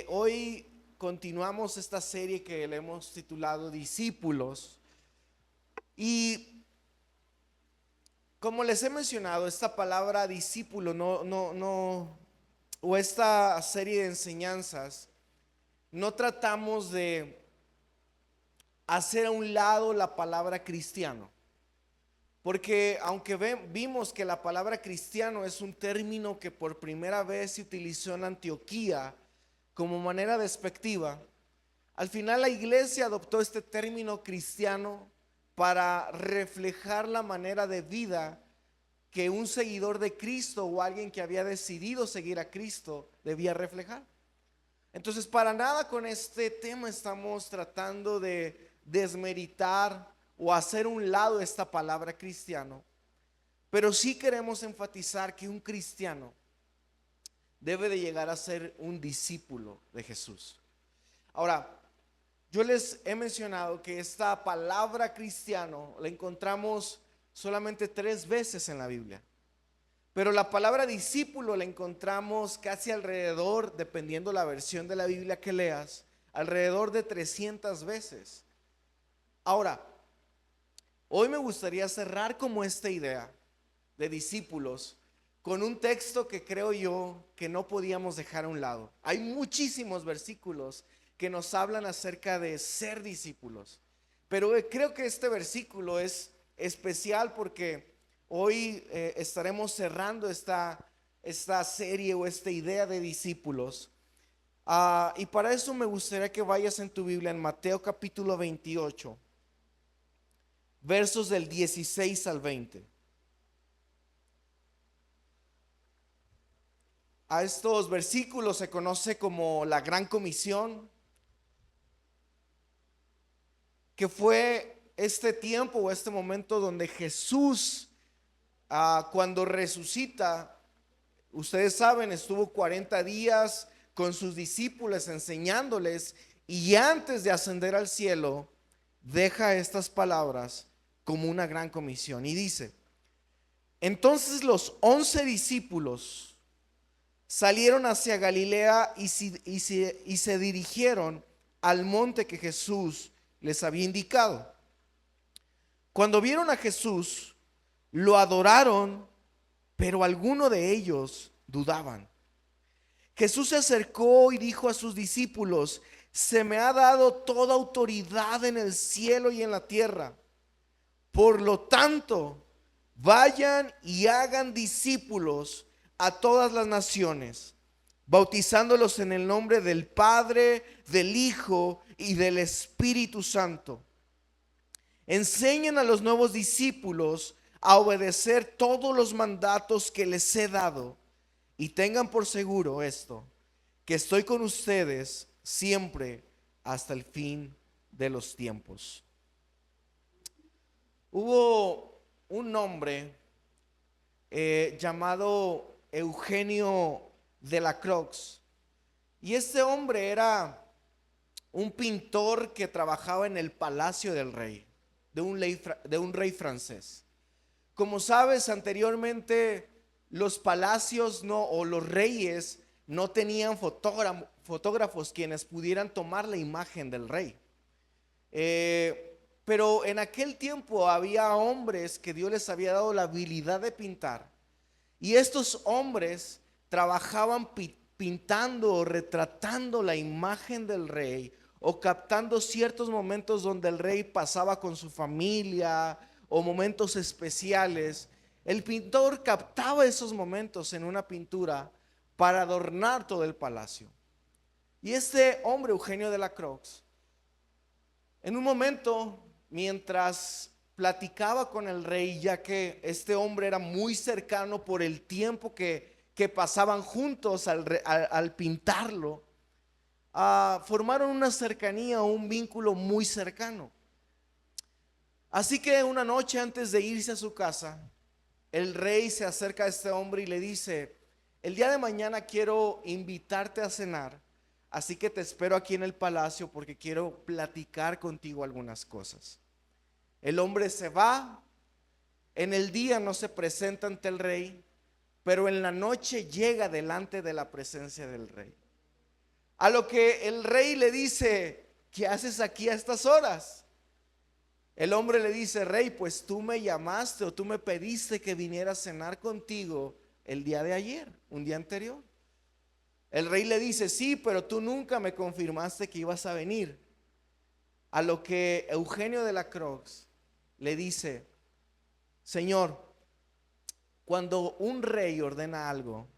Hoy continuamos esta serie que le hemos titulado Discípulos y como les he mencionado, esta palabra discípulo o esta serie de enseñanzas, no tratamos de hacer a un lado la palabra cristiano, porque aunque vimos que la palabra cristiano es un término que por primera vez se utilizó en Antioquía como manera despectiva, al final la iglesia adoptó este término cristiano para reflejar la manera de vida que un seguidor de Cristo o alguien que había decidido seguir a Cristo debía reflejar. Entonces, para nada con este tema estamos tratando de desmeritar o hacer un lado esta palabra cristiano, pero sí queremos enfatizar que un cristiano debe de llegar a ser un discípulo de Jesús. Ahora, yo les he mencionado que esta palabra cristiano la encontramos solamente 3 veces en la Biblia. Pero la palabra discípulo la encontramos casi alrededor, dependiendo la versión de la Biblia que leas, alrededor de 300 veces. Ahora, hoy me gustaría cerrar como esta idea de discípulos con un texto que creo yo que no podíamos dejar a un lado. Hay muchísimos versículos que nos hablan acerca de ser discípulos, pero creo que este versículo es especial porque hoy estaremos cerrando esta serie o esta idea de discípulos. Y para eso me gustaría que vayas en tu Biblia en Mateo capítulo 28, versos del 16 al 20. A estos versículos se conoce como la Gran Comisión, que fue este tiempo o este momento donde Jesús, cuando resucita, ustedes saben, estuvo 40 días con sus discípulos enseñándoles, y antes de ascender al cielo deja estas palabras como una gran comisión y dice: entonces los 11 discípulos salieron hacia Galilea y se dirigieron al monte que Jesús les había indicado. Cuando vieron a Jesús, lo adoraron, pero algunos de ellos dudaban. Jesús se acercó y dijo a sus discípulos: se me ha dado toda autoridad en el cielo y en la tierra. Por lo tanto, vayan y hagan discípulos a todas las naciones, bautizándolos en el nombre del Padre, del Hijo y del Espíritu Santo. Enseñen a los nuevos discípulos a obedecer todos los mandatos que les he dado, y tengan por seguro esto, que estoy con ustedes siempre hasta el fin de los tiempos. Hubo un hombre llamado Eugenio de la Croix, y este hombre era un pintor que trabajaba en el palacio del rey, de un rey francés. Como sabes, anteriormente los palacios o los reyes no tenían fotógrafos quienes pudieran tomar la imagen del rey. Pero en aquel tiempo había hombres que Dios les había dado la habilidad de pintar, y estos hombres trabajaban pintando o retratando la imagen del rey, o captando ciertos momentos donde el rey pasaba con su familia o momentos especiales. El pintor captaba esos momentos en una pintura para adornar todo el palacio. Y este hombre, Eugenio de la Croix, en un momento, mientras platicaba con el rey, ya que este hombre era muy cercano por el tiempo que pasaban juntos al pintarlo, formaron una cercanía, un vínculo muy cercano. Así que una noche antes de irse a su casa, el rey se acerca a este hombre y le dice: el día de mañana quiero invitarte a cenar, así que te espero aquí en el palacio porque quiero platicar contigo algunas cosas. El hombre se va. En el día no se presenta ante el rey, pero en la noche llega delante de la presencia del rey. A lo que el rey le dice: ¿qué haces aquí a estas horas? El hombre le dice: rey, pues tú me llamaste o tú me pediste que viniera a cenar contigo el día de ayer, un día anterior. El rey le dice: sí, pero tú nunca me confirmaste que ibas a venir. A lo que Eugenio de la Croix le dice: Señor, cuando un rey ordena algo,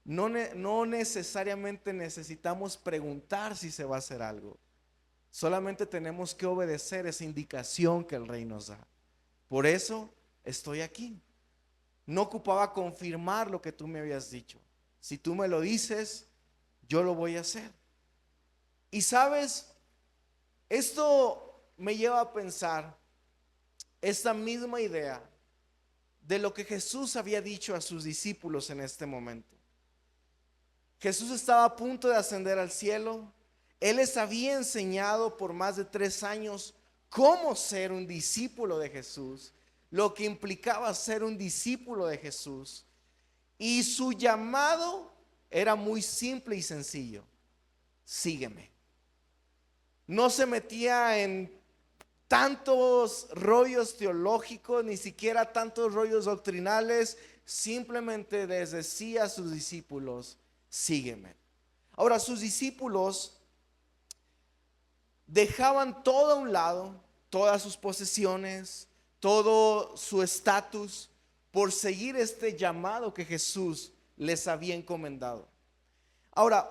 no necesariamente necesitamos preguntar si se va a hacer algo. Solamente tenemos que obedecer esa indicación que el rey nos da. Por eso estoy aquí. No ocupaba confirmar lo que tú me habías dicho. Si tú me lo dices, yo lo voy a hacer. Y sabes, esto me lleva a pensar esta misma idea de lo que Jesús había dicho a sus discípulos en este momento. Jesús estaba a punto de ascender al cielo. Él les había enseñado por más de 3 años cómo ser un discípulo de Jesús, lo que implicaba ser un discípulo de Jesús. Y su llamado era muy simple y sencillo: sígueme. No se metía en tantos rollos teológicos, ni siquiera tantos rollos doctrinales. Simplemente les decía a sus discípulos: sígueme. Ahora, sus discípulos dejaban todo a un lado, todas sus posesiones, todo su estatus, por seguir este llamado que Jesús les había encomendado. Ahora,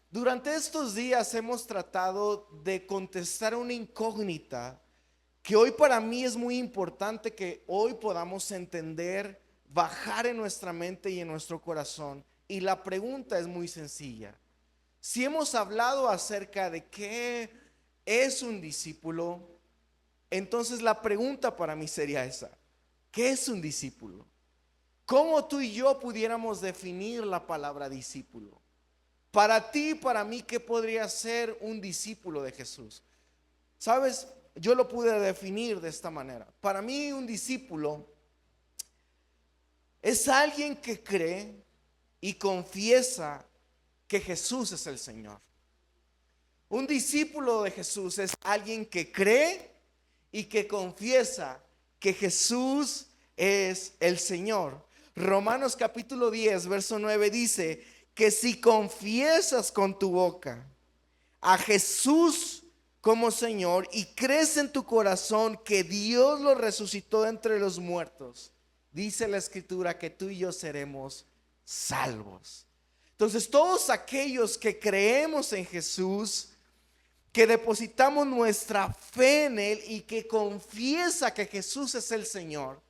durante estos días hemos tratado de contestar una incógnita que hoy para mí es muy importante que hoy podamos entender, bajar en nuestra mente y en nuestro corazón. Y la pregunta es muy sencilla. Si hemos hablado acerca de qué es un discípulo, entonces la pregunta para mí sería esa: ¿qué es un discípulo? ¿Cómo tú y yo pudiéramos definir la palabra discípulo? Para ti y para mí, ¿qué podría ser un discípulo de Jesús? ¿Sabes? Yo lo pude definir de esta manera. Para mí, un discípulo es alguien que cree y confiesa que Jesús es el Señor. Un discípulo de Jesús es alguien que cree y que confiesa que Jesús es el Señor. Romanos capítulo 10, verso 9 dice que si confiesas con tu boca a Jesús como Señor y crees en tu corazón que Dios lo resucitó de entre los muertos, dice la Escritura que tú y yo seremos salvos. Entonces, todos aquellos que creemos en Jesús, que depositamos nuestra fe en Él y que confiesa que Jesús es el Señor,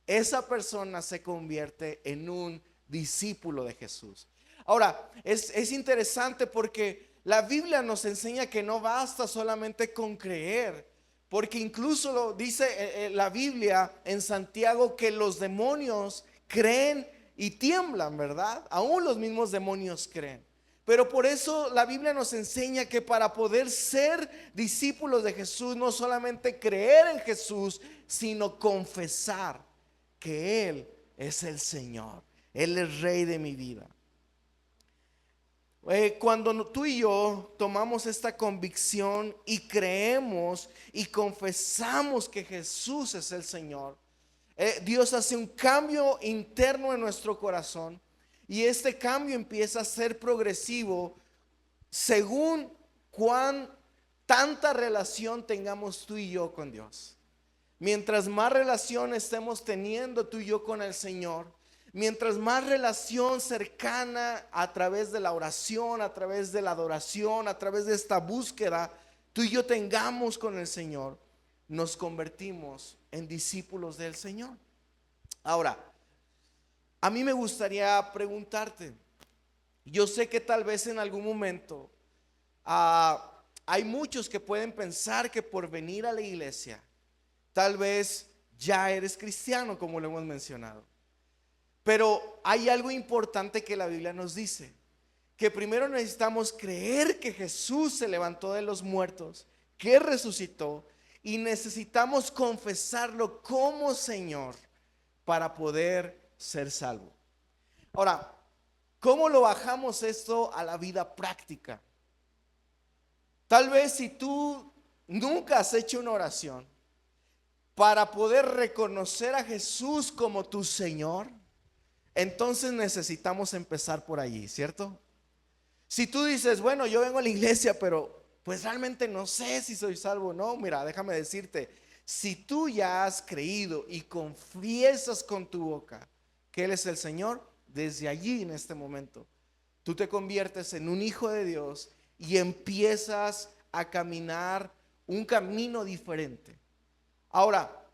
esa persona se convierte en un discípulo de Jesús. Ahora, es interesante porque la Biblia nos enseña que no basta solamente con creer, porque incluso lo dice la Biblia en Santiago que los demonios creen y tiemblan, ¿verdad? Aún los mismos demonios creen. Pero por eso la Biblia nos enseña que para poder ser discípulos de Jesús, no solamente creer en Jesús, sino confesar que Él es el Señor, Él es Rey de mi vida. Cuando tú y yo tomamos esta convicción y creemos y confesamos que Jesús es el Señor, Dios hace un cambio interno en nuestro corazón. Y este cambio empieza a ser progresivo según cuán tanta relación tengamos tú y yo con Dios. Mientras más relación estemos teniendo tú y yo con el Señor, mientras más relación cercana a través de la oración, a través de la adoración, a través de esta búsqueda tú y yo tengamos con el Señor, nos convertimos en discípulos del Señor. Ahora, a mí me gustaría preguntarte, yo sé que tal vez en algún momento hay muchos que pueden pensar que por venir a la iglesia, tal vez ya eres cristiano, como lo hemos mencionado. Pero hay algo importante que la Biblia nos dice, que primero necesitamos creer que Jesús se levantó de los muertos, que resucitó, y necesitamos confesarlo como Señor para poder ser salvo. Ahora, ¿cómo lo bajamos esto a la vida práctica? Tal vez si tú nunca has hecho una oración para poder reconocer a Jesús como tu Señor, entonces necesitamos empezar por allí, ¿cierto? Si tú dices, bueno, yo vengo a la iglesia, pero pues realmente no sé si soy salvo o no, mira, déjame decirte, si tú ya has creído y confiesas con tu boca que Él es el Señor, desde allí en este momento, tú te conviertes en un hijo de Dios y empiezas a caminar un camino diferente. Ahora,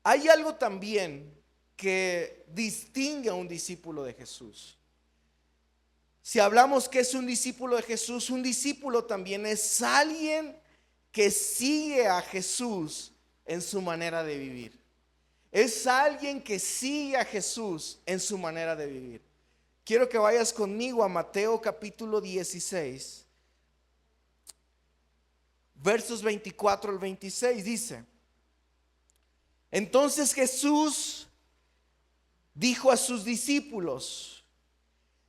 hay algo también que distingue a un discípulo de Jesús. Si hablamos que es un discípulo de Jesús, un discípulo también es alguien que sigue a Jesús en su manera de vivir. Es alguien que sigue a Jesús en su manera de vivir. Quiero que vayas conmigo a Mateo capítulo 16, versos 24 al 26. Dice: entonces Jesús dijo a sus discípulos: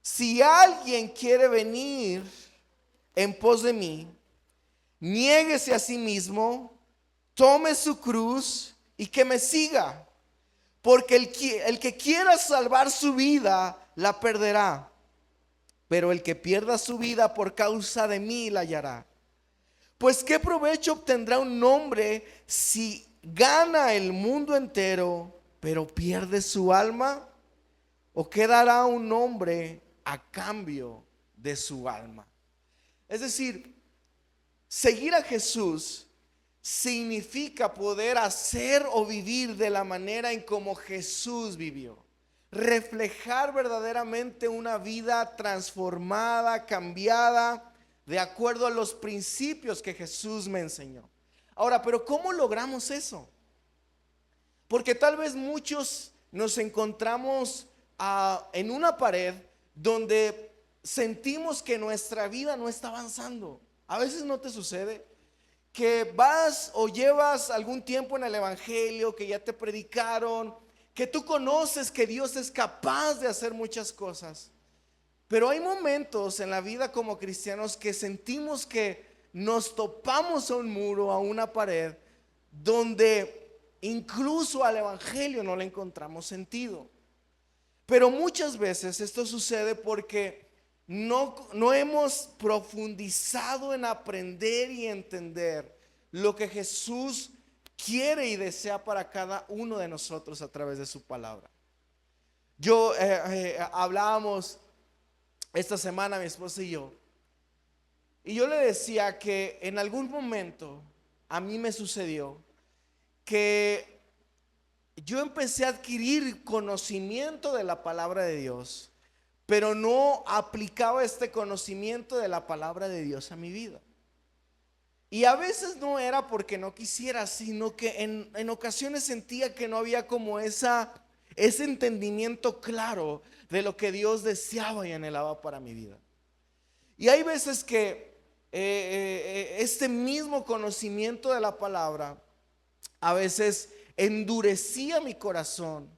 si alguien quiere venir en pos de mí, niéguese a sí mismo, tome su cruz y que me siga. Porque el que quiera salvar su vida, la perderá. Pero el que pierda su vida por causa de mí, la hallará. Pues qué provecho obtendrá un hombre si gana el mundo entero, pero pierde su alma. ¿O qué dará un hombre a cambio de su alma? Es decir, seguir a Jesús significa poder hacer o vivir de la manera en como Jesús vivió. Reflejar verdaderamente una vida transformada, cambiada, de acuerdo a los principios que Jesús me enseñó. Ahora, pero ¿cómo logramos eso? Porque tal vez muchos nos encontramos en una pared donde sentimos que nuestra vida no está avanzando. A veces no te sucede que vas o llevas algún tiempo en el evangelio, que ya te predicaron, que tú conoces que Dios es capaz de hacer muchas cosas, pero hay momentos en la vida como cristianos que sentimos que nos topamos a un muro, a una pared, donde incluso al evangelio no le encontramos sentido. Pero muchas veces esto sucede porque no hemos profundizado en aprender y entender lo que Jesús quiere y desea para cada uno de nosotros a través de su palabra. Hablábamos esta semana mi esposa y yo le decía que en algún momento a mí me sucedió que yo empecé a adquirir conocimiento de la palabra de Dios, pero no aplicaba este conocimiento de la palabra de Dios a mi vida. Y a veces no era porque no quisiera, sino que en ocasiones sentía que no había como ese entendimiento claro de lo que Dios deseaba y anhelaba para mi vida. Y hay veces que este mismo conocimiento de la palabra a veces endurecía mi corazón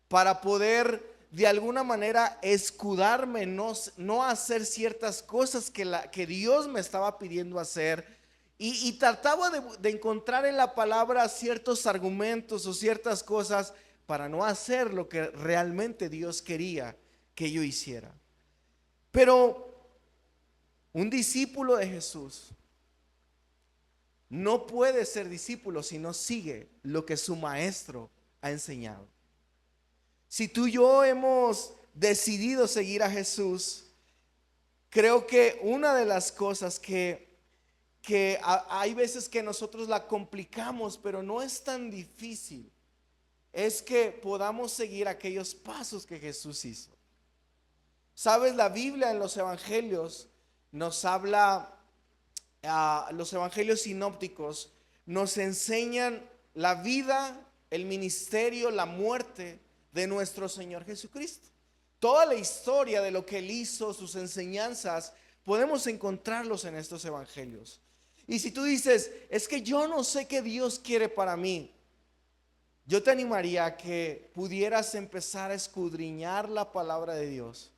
para poder de alguna manera escudarme, no hacer ciertas cosas que Dios me estaba pidiendo hacer. Y trataba de encontrar en la palabra ciertos argumentos o ciertas cosas para no hacer lo que realmente Dios quería que yo hiciera. Pero un discípulo de Jesús no puede ser discípulo si no sigue lo que su maestro ha enseñado. Si tú y yo hemos decidido seguir a Jesús, creo que una de las cosas que hay veces que nosotros la complicamos, pero no es tan difícil, es que podamos seguir aquellos pasos que Jesús hizo. Sabes, la Biblia en los evangelios nos habla, los evangelios sinópticos nos enseñan la vida, el ministerio, la muerte de nuestro Señor Jesucristo. Toda la historia de lo que Él hizo, sus enseñanzas, podemos encontrarlos en estos evangelios. Y si tú dices, es que yo no sé qué Dios quiere para mí, yo te animaría a que pudieras empezar a escudriñar la palabra de Dios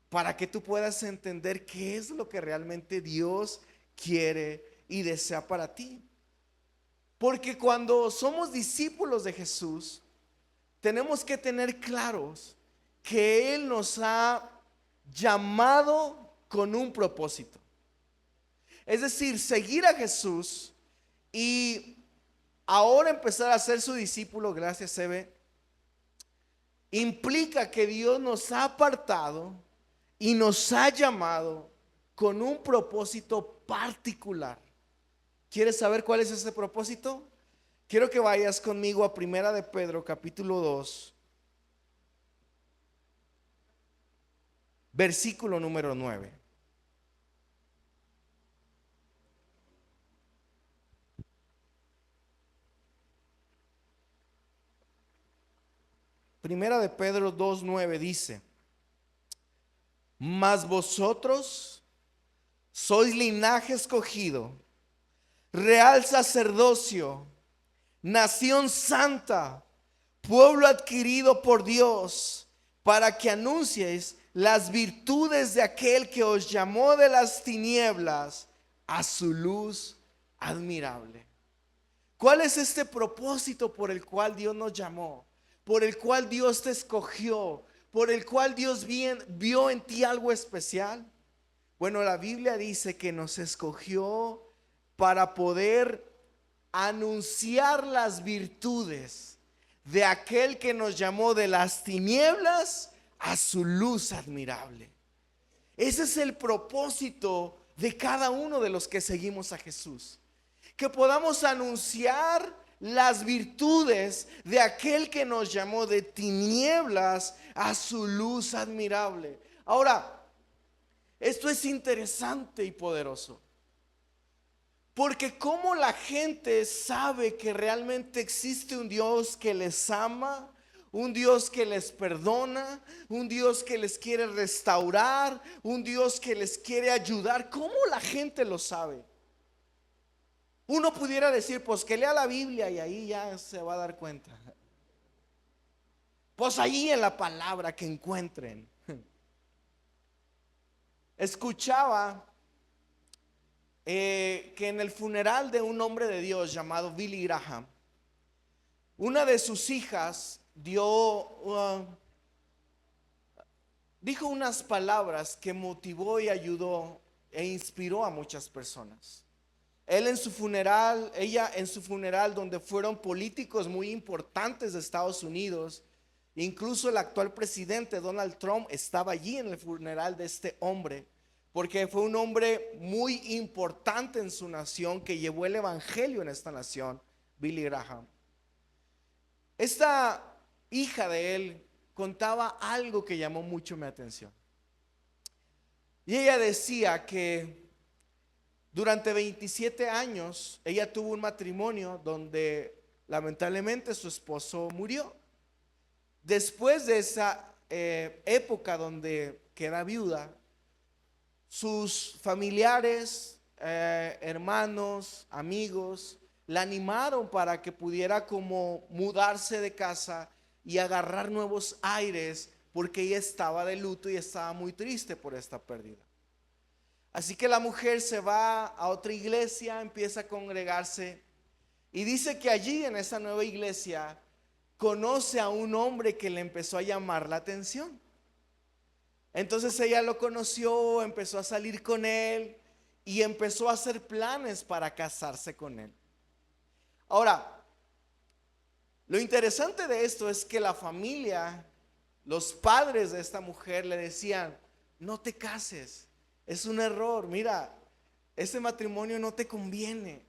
para que tú puedas entender qué es lo que realmente Dios quiere y desea para ti. Porque cuando somos discípulos de Jesús, tenemos que tener claros que Él nos ha llamado con un propósito. Es decir, seguir a Jesús y ahora empezar a ser su discípulo, gracias Eve, implica que Dios nos ha apartado y nos ha llamado con un propósito particular. ¿Quieres saber cuál es ese propósito? Quiero que vayas conmigo a Primera de Pedro, capítulo 2, versículo número 9. Primera de Pedro 2:9 dice: mas vosotros sois linaje escogido, real sacerdocio, nación santa, pueblo adquirido por Dios, para que anunciéis las virtudes de aquel que os llamó de las tinieblas a su luz admirable. ¿Cuál es este propósito por el cual Dios nos llamó? Por el cual Dios te escogió, por el cual Dios vio en ti algo especial. Bueno, la Biblia dice que nos escogió para poder anunciar las virtudes de aquel que nos llamó de las tinieblas a su luz admirable. Ese es el propósito de cada uno de los que seguimos a Jesús. Que podamos anunciar las virtudes de aquel que nos llamó de tinieblas a su luz admirable. Ahora, esto es interesante y poderoso, porque como la gente sabe que realmente existe un Dios que les ama, un Dios que les perdona, un Dios que les quiere restaurar, un Dios que les quiere ayudar. ¿Cómo la gente lo sabe? Uno pudiera decir, pues que lea la Biblia y ahí ya se va a dar cuenta. Pues ahí en la palabra que encuentren. Escuchaba que en el funeral de un hombre de Dios llamado Billy Graham, una de sus hijas dijo unas palabras que motivó y ayudó e inspiró a muchas personas. Ella en su funeral, donde fueron políticos muy importantes de Estados Unidos, incluso el actual presidente Donald Trump estaba allí en el funeral de este hombre, porque fue un hombre muy importante en su nación que llevó el evangelio en esta nación, Billy Graham. Esta hija de él contaba algo que llamó mucho mi atención. Y ella decía que durante 27 años ella tuvo un matrimonio donde lamentablemente su esposo murió. Después de esa época donde queda viuda, sus familiares, hermanos, amigos, la animaron para que pudiera como mudarse de casa y agarrar nuevos aires, porque ella estaba de luto y estaba muy triste por esta pérdida. Así que la mujer se va a otra iglesia, empieza a congregarse y dice que allí en esa nueva iglesia conoce a un hombre que le empezó a llamar la atención. Entonces ella lo conoció, empezó a salir con él y empezó a hacer planes para casarse con él. Ahora, lo interesante de esto es que la familia, los padres de esta mujer le decían: no te cases, es un error, mira, ese matrimonio no te conviene.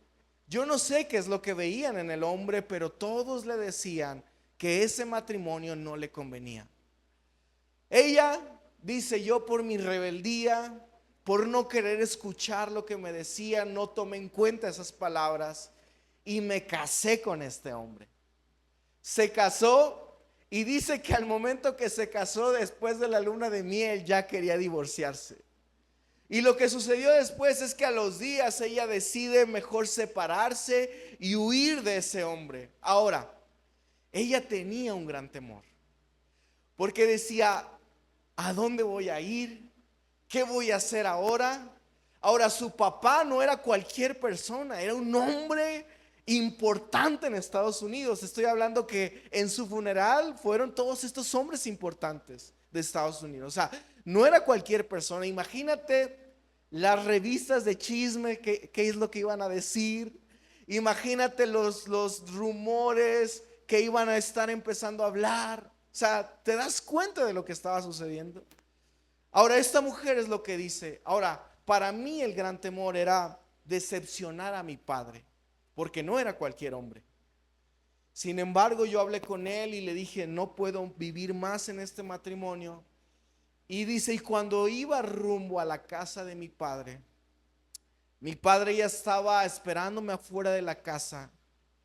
Yo no sé qué es lo que veían en el hombre, pero todos le decían que ese matrimonio no le convenía. Ella dice: yo por mi rebeldía, por no querer escuchar lo que me decían, no tomé en cuenta esas palabras y me casé con este hombre. Se casó y dice que al momento que se casó, después de la luna de miel, ya quería divorciarse. Y lo que sucedió después es que a los días ella decide mejor separarse y huir de ese hombre. Ahora, ella tenía un gran temor, porque decía: ¿a dónde voy a ir? ¿Qué voy a hacer ahora? Ahora, su papá no era cualquier persona, era un hombre importante en Estados Unidos. Estoy hablando que en su funeral fueron todos estos hombres importantes de Estados Unidos. O sea, no era cualquier persona. Imagínate las revistas de chisme, qué es lo que iban a decir. Imagínate los rumores que iban a estar empezando a hablar. O sea, ¿te das cuenta de lo que estaba sucediendo? Ahora, esta mujer es lo que dice. Ahora, para mí el gran temor era decepcionar a mi padre, porque no era cualquier hombre. Sin embargo, yo hablé con él y le dije, no puedo vivir más en este matrimonio. Y dice, y cuando iba rumbo a la casa de mi padre ya estaba esperándome afuera de la casa,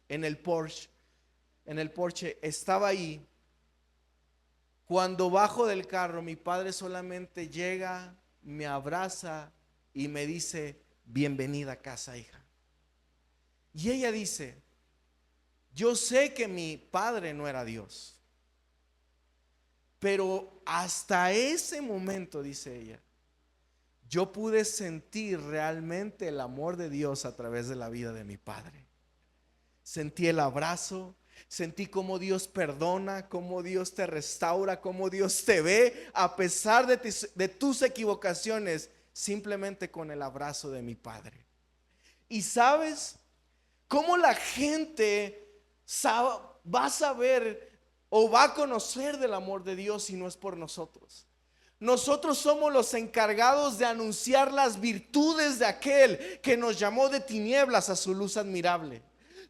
en el porche, estaba ahí. Cuando bajo del carro, mi padre solamente llega, me abraza y me dice, bienvenida a casa, hija. Y ella dice, yo sé que mi padre no era Dios, pero hasta ese momento, dice ella, yo pude sentir realmente el amor de Dios a través de la vida de mi padre. Sentí el abrazo, sentí cómo Dios perdona, cómo Dios te restaura, cómo Dios te ve a pesar de tus equivocaciones, simplemente con el abrazo de mi padre. Y sabes cómo la gente va a saber o va a conocer del amor de Dios si no es por nosotros. Nosotros somos los encargados de anunciar las virtudes de aquel que nos llamó de tinieblas a su luz admirable.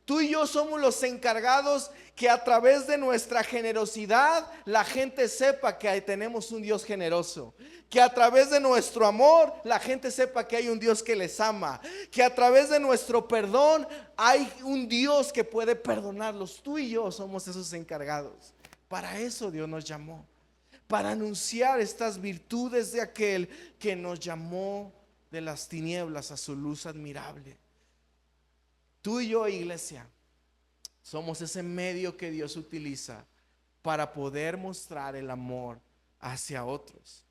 Tú y yo somos los encargados que a través de nuestra generosidad la gente sepa que tenemos un Dios generoso. Que a través de nuestro amor la gente sepa que hay un Dios que les ama. Que a través de nuestro perdón hay un Dios que puede perdonarlos. Tú y yo somos esos encargados. Para eso Dios nos llamó. Para anunciar estas virtudes de aquel que nos llamó de las tinieblas a su luz admirable. Tú y yo, iglesia, somos ese medio que Dios utiliza para poder mostrar el amor hacia otros.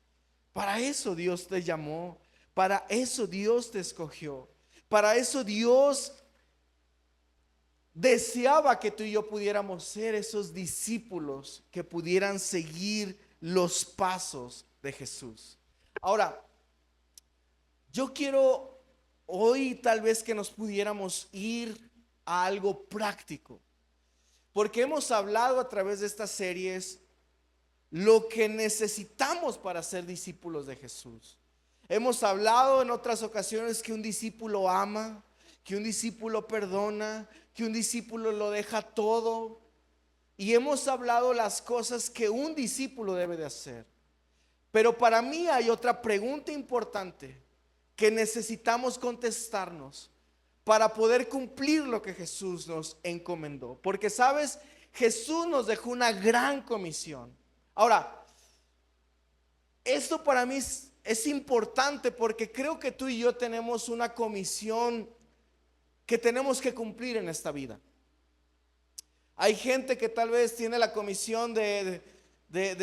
Para eso Dios te llamó, para eso Dios te escogió, para eso Dios deseaba que tú y yo pudiéramos ser esos discípulos que pudieran seguir los pasos de Jesús. Ahora, yo quiero hoy tal vez que nos pudiéramos ir a algo práctico, porque hemos hablado a través de estas series lo que necesitamos para ser discípulos de Jesús. Hemos hablado en otras ocasiones que un discípulo ama, que un discípulo perdona, que un discípulo lo deja todo. Y hemos hablado las cosas que un discípulo debe de hacer. Pero para mí hay otra pregunta importante que necesitamos contestarnos para poder cumplir lo que Jesús nos encomendó. Porque sabes, Jesús nos dejó una gran comisión. Ahora, esto para mí es importante porque creo que tú y yo tenemos una comisión que tenemos que cumplir en esta vida. Hay gente que tal vez tiene la comisión de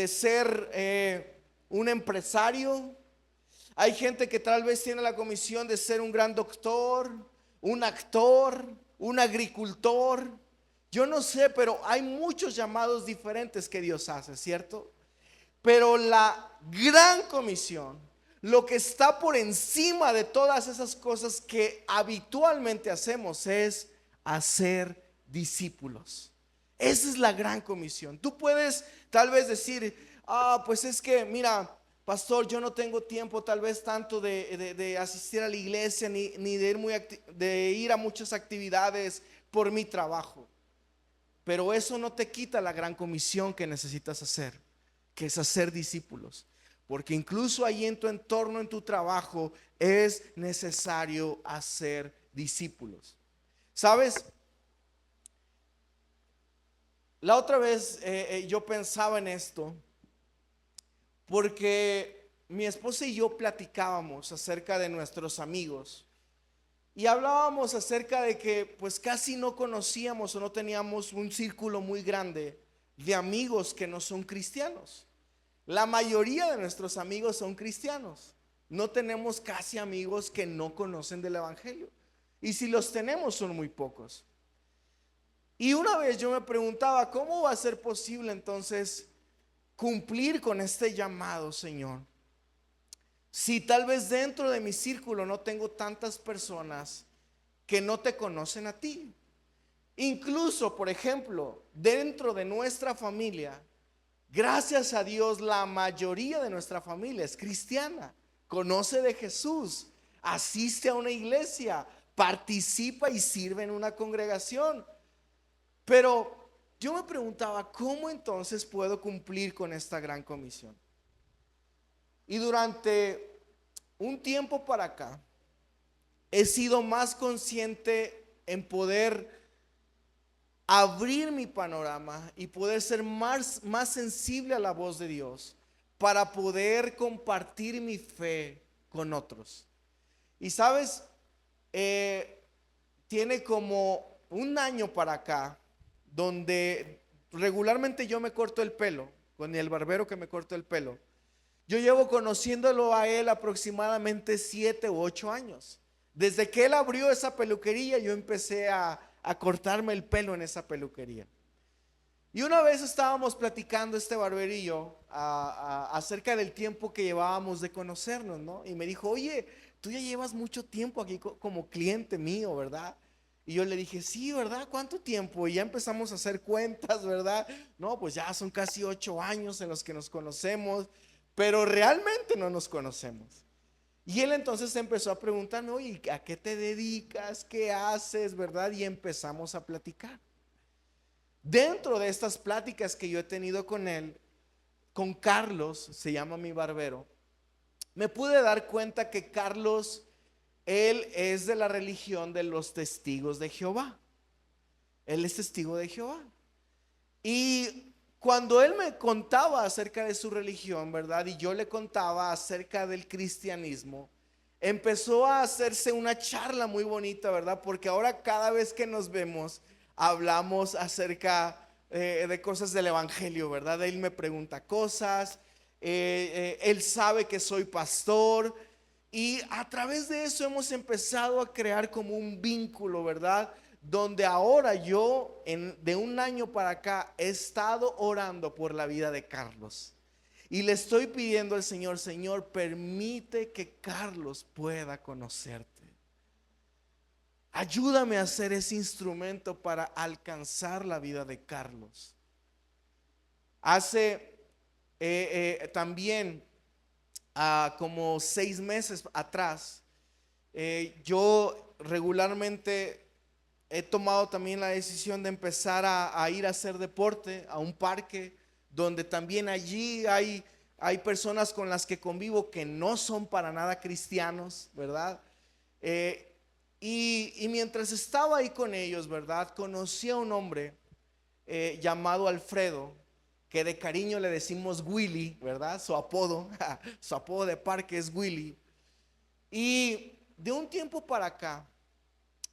ser un empresario. Hay gente que tal vez tiene la comisión de ser un gran doctor, un actor, un agricultor. Yo no sé, pero hay muchos llamados diferentes que Dios hace, ¿cierto? Pero la gran comisión, lo que está por encima de todas esas cosas que habitualmente hacemos, es hacer discípulos. Esa es la gran comisión. Tú puedes tal vez decir, pues es que mira, pastor, yo no tengo tiempo tal vez tanto de asistir a la iglesia ni de ir a muchas actividades por mi trabajo. Pero eso no te quita la gran comisión que necesitas hacer, que es hacer discípulos. Porque incluso ahí en tu entorno, en tu trabajo, es necesario hacer discípulos. ¿Sabes? La otra vez yo pensaba en esto porque mi esposa y yo platicábamos acerca de nuestros amigos y hablábamos acerca de que pues casi no conocíamos o no teníamos un círculo muy grande de amigos que no son cristianos. La mayoría de nuestros amigos son cristianos. No tenemos casi amigos que no conocen del Evangelio. Y si los tenemos son muy pocos. Y una vez yo me preguntaba, ¿cómo va a ser posible entonces cumplir con este llamado, Señor? Si tal vez dentro de mi círculo no tengo tantas personas que no te conocen a ti. Incluso, por ejemplo, dentro de nuestra familia, gracias a Dios, la mayoría de nuestra familia es cristiana, conoce de Jesús, asiste a una iglesia, participa y sirve en una congregación. Pero yo me preguntaba, ¿cómo entonces puedo cumplir con esta gran comisión? Y durante un tiempo para acá, he sido más consciente en poder abrir mi panorama y poder ser más sensible a la voz de Dios para poder compartir mi fe con otros. Y sabes, tiene como un año para acá donde regularmente yo me corto el pelo con el barbero que me cortó el pelo. Yo llevo conociéndolo a él aproximadamente 7 u 8 años. Desde que él abrió esa peluquería, yo empecé a cortarme el pelo en esa peluquería. Y una vez estábamos platicando este barberillo acerca del tiempo que llevábamos de conocernos, ¿no? Y me dijo, oye, tú ya llevas mucho tiempo aquí como cliente mío, ¿verdad? Y yo le dije, sí, ¿verdad? ¿Cuánto tiempo? Y ya empezamos a hacer cuentas, ¿verdad? No, pues ya son casi 8 años en los que nos conocemos, pero realmente no nos conocemos. Y él entonces empezó a preguntarme, oye, ¿a qué te dedicas? ¿Qué haces? ¿Verdad? Y empezamos a platicar. Dentro de estas pláticas que yo he tenido con él, con Carlos, se llama mi barbero, me pude dar cuenta que Carlos, él es de la religión de los testigos de Jehová. Él es testigo de Jehová. Y cuando él me contaba acerca de su religión, ¿verdad? Y yo le contaba acerca del cristianismo, empezó a hacerse una charla muy bonita, ¿verdad? Porque ahora cada vez que nos vemos, hablamos acerca de cosas del evangelio, ¿verdad? Él me pregunta cosas, él sabe que soy pastor y a través de eso hemos empezado a crear como un vínculo, ¿verdad? Donde ahora yo, de un año para acá, he estado orando por la vida de Carlos. Y le estoy pidiendo al Señor, Señor, permite que Carlos pueda conocerte. Ayúdame a ser ese instrumento para alcanzar la vida de Carlos. Hace también como 6 meses atrás, yo regularmente he tomado también la decisión de empezar a ir a hacer deporte a un parque donde también allí hay personas con las que convivo que no son para nada cristianos, ¿verdad? Y mientras estaba ahí con ellos, ¿verdad? Conocí a un hombre llamado Alfredo, que de cariño le decimos Willy, ¿verdad? Su apodo, su apodo de parque es Willy. Y de un tiempo para acá,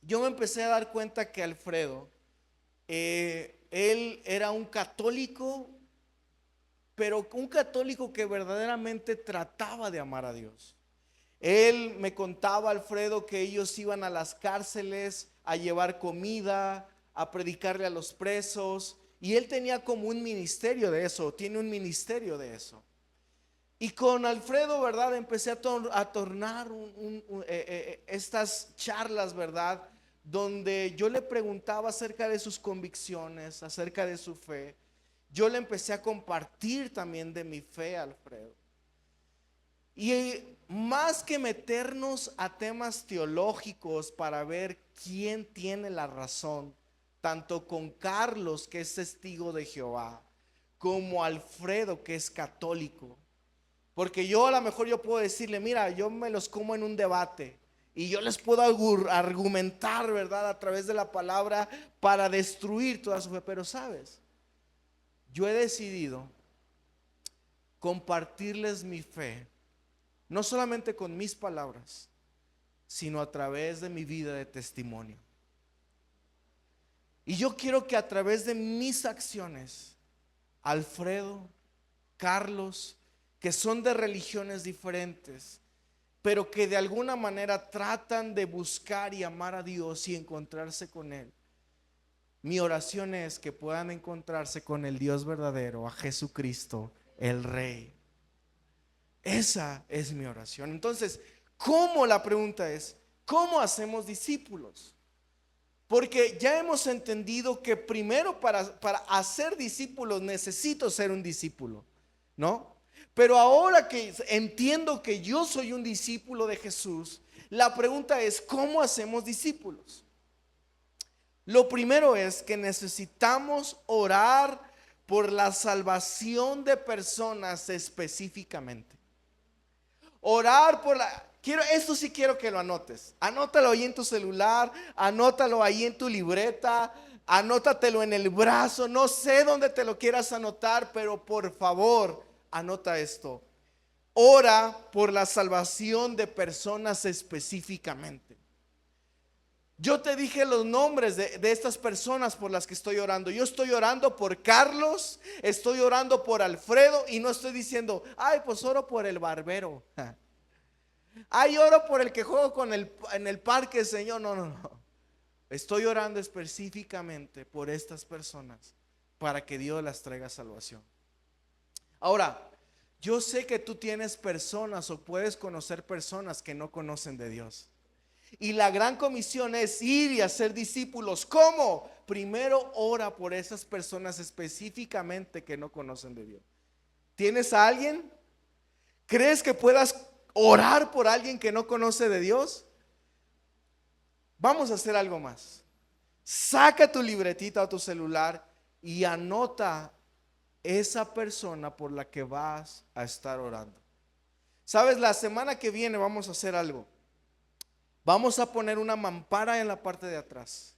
yo me empecé a dar cuenta que Alfredo, él era un católico, pero un católico que verdaderamente trataba de amar a Dios. Él me contaba, Alfredo, que ellos iban a las cárceles a llevar comida, a predicarle a los presos, y él tenía como un ministerio de eso, tiene un ministerio de eso. Y con Alfredo, ¿verdad? Empecé a tornar estas charlas, ¿verdad? Donde yo le preguntaba acerca de sus convicciones, acerca de su fe. Yo le empecé a compartir también de mi fe a Alfredo. Y más que meternos a temas teológicos para ver quién tiene la razón, tanto con Carlos, que es testigo de Jehová, como Alfredo, que es católico. Porque yo a lo mejor yo puedo decirle, mira, yo me los como en un debate y yo les puedo argumentar, ¿verdad? A través de la palabra para destruir toda su fe. Pero sabes, yo he decidido compartirles mi fe, no solamente con mis palabras, sino a través de mi vida de testimonio. Y yo quiero que a través de mis acciones, Alfredo, Carlos, que son de religiones diferentes, pero que de alguna manera tratan de buscar y amar a Dios y encontrarse con Él. Mi oración es que puedan encontrarse con el Dios verdadero, a Jesucristo, el Rey. Esa es mi oración. Entonces, la pregunta es, ¿cómo hacemos discípulos? Porque ya hemos entendido que primero para hacer discípulos necesito ser un discípulo, ¿no? Pero ahora que entiendo que yo soy un discípulo de Jesús, la pregunta es, ¿cómo hacemos discípulos? Lo primero es que necesitamos orar por la salvación de personas específicamente. Orar por esto sí quiero que lo anotes. Anótalo ahí en tu celular, anótalo ahí en tu libreta, anótatelo en el brazo. No sé dónde te lo quieras anotar, pero por favor, anota esto. Ora por la salvación de personas específicamente. Yo te dije los nombres de estas personas por las que estoy orando. Yo estoy orando por Carlos, estoy orando por Alfredo y no estoy diciendo, ay, pues oro por el barbero. Ay, oro por el que juego en el parque, Señor. No. Estoy orando específicamente por estas personas para que Dios las traiga salvación. Ahora, yo sé que tú tienes personas o puedes conocer personas que no conocen de Dios. Y la gran comisión es ir y hacer discípulos. ¿Cómo? Primero ora por esas personas específicamente que no conocen de Dios. ¿Tienes a alguien? ¿Crees que puedas orar por alguien que no conoce de Dios? Vamos a hacer algo más. Saca tu libretita o tu celular y anota esa persona por la que vas a estar orando. Sabes, la semana que viene vamos a hacer algo. Vamos a poner una mampara en la parte de atrás